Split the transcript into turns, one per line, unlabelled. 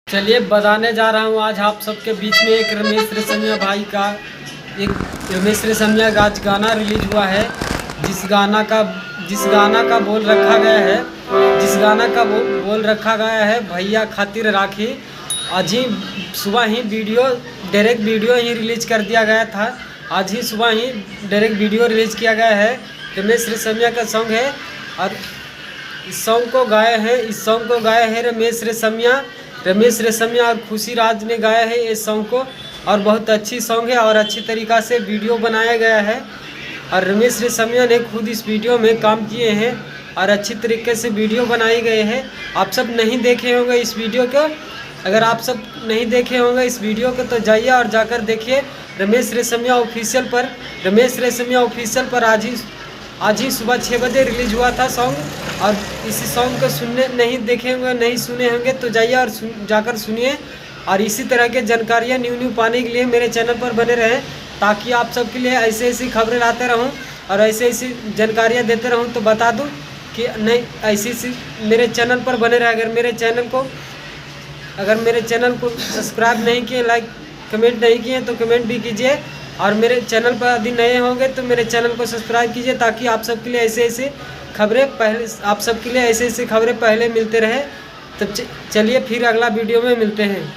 चलिए बताने जा रहा हूँ आज आप सबके बीच में एक रमेश रेशमिया भाई का एक रमेश रेशमिया का आज गाना रिलीज हुआ है। जिस गाना का बोल रखा गया है बोल रखा गया है भैया खातिर राखी। आज ही सुबह ही डायरेक्ट वीडियो ही रिलीज कर दिया गया था। आज ही सुबह ही डायरेक्ट वीडियो रिलीज किया गया है। रमेश रेशमिया का सॉन्ग है और इस सॉन्ग को गाए हैं रमेश रेशमिया और खुशी राज ने गाया है ये सॉन्ग को। और बहुत अच्छी सॉन्ग है और अच्छी तरीक़ा से वीडियो बनाया गया है और रमेश रेशमिया ने खुद इस वीडियो में काम किए हैं और अच्छी तरीके से वीडियो बनाई गए हैं। आप सब नहीं देखे होंगे इस वीडियो को। अगर आप सब नहीं देखे होंगे इस वीडियो को तो जाइए और जाकर देखिए रमेश रेशमिया ऑफिशियल पर आज ही सुबह 6 बजे रिलीज हुआ था सॉन्ग। और इसी सॉन्ग को नहीं सुने होंगे तो जाइए और जाकर सुनिए। और इसी तरह के जानकारियाँ न्यू पाने के लिए मेरे चैनल पर बने रहें, ताकि आप सबके लिए ऐसी खबरें लाते रहूं और ऐसी जानकारियाँ देते रहूं। तो बता दूं कि नहीं ऐसी मेरे चैनल पर बने रहे। अगर मेरे चैनल को सब्सक्राइब नहीं किए, लाइक कमेंट नहीं किए तो कमेंट भी कीजिए। और मेरे चैनल पर यदि नए होंगे तो मेरे चैनल को सब्सक्राइब कीजिए, ताकि आप सबके लिए ऐसे खबरें पहले मिलते रहे। तब चलिए फिर अगला वीडियो में मिलते हैं।